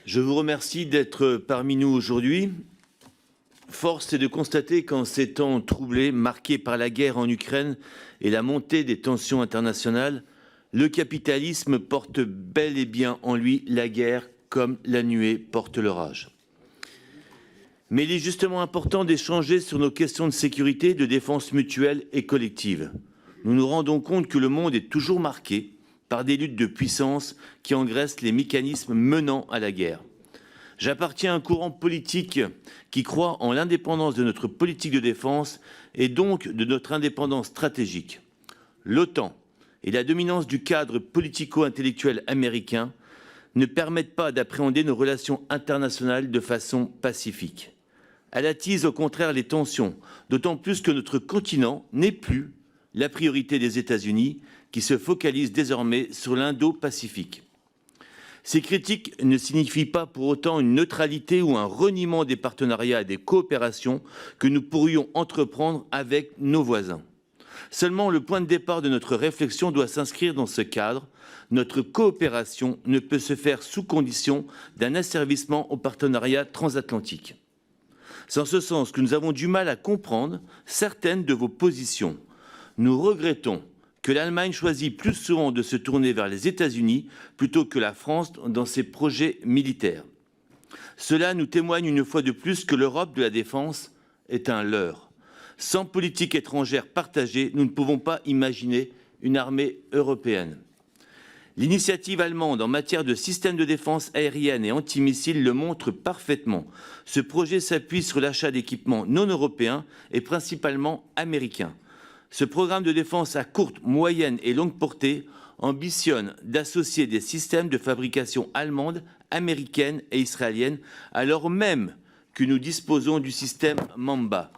Je vous remercie d'être parmi nous aujourd'hui. Force est de constater qu'en ces temps troublés, marqués par la guerre en Ukraine et la montée des tensions internationales, le capitalisme porte bel et bien en lui la guerre comme la nuée porte l'orage. Mais il est justement important d'échanger sur nos questions de sécurité, de défense mutuelle et collective. Nous nous rendons compte que le monde est toujours marqué par des luttes de puissance qui engraissent les mécanismes menant à la guerre. J'appartiens à un courant politique qui croit en l'indépendance de notre politique de défense et donc de notre indépendance stratégique. L'OTAN et la dominance du cadre politico-intellectuel américain ne permettent pas d'appréhender nos relations internationales de façon pacifique. Elle attise au contraire les tensions, d'autant plus que notre continent n'est plus la priorité des États-Unis, qui se focalisent désormais sur l'Indo-Pacifique. Ces critiques ne signifient pas pour autant une neutralité ou un reniement des partenariats et des coopérations que nous pourrions entreprendre avec nos voisins. Seulement, le point de départ de notre réflexion doit s'inscrire dans ce cadre. Notre coopération ne peut se faire sous condition d'un asservissement au partenariat transatlantique. C'est en ce sens que nous avons du mal à comprendre certaines de vos positions. Nous regrettons que l'Allemagne choisit plus souvent de se tourner vers les États-Unis plutôt que la France dans ses projets militaires. Cela nous témoigne une fois de plus que l'Europe de la défense est un leurre. Sans politique étrangère partagée, nous ne pouvons pas imaginer une armée européenne. L'initiative allemande en matière de systèmes de défense aérienne et antimissiles le montre parfaitement. Ce projet s'appuie sur l'achat d'équipements non européens et principalement américains. Ce programme de défense à courte, moyenne et longue portée ambitionne d'associer des systèmes de fabrication allemande, américaine et israélienne, alors même que nous disposons du système Mamba.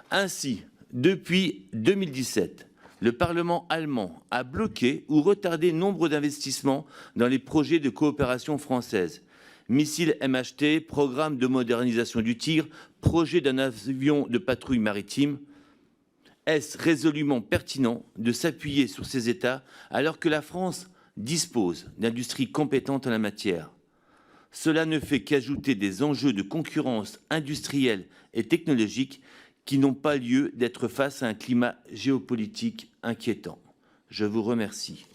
Ainsi, depuis 2017, le Parlement allemand a bloqué ou retardé nombre d'investissements dans les projets de coopération française. Missiles MHT, programme de modernisation du Tigre, projet d'un avion de patrouille maritime. Est-ce résolument pertinent de s'appuyer sur ces États alors que la France dispose d'industries compétentes en la matière? Cela ne fait qu'ajouter des enjeux de concurrence industrielle et technologique qui n'ont pas lieu d'être face à un climat géopolitique inquiétant. Je vous remercie.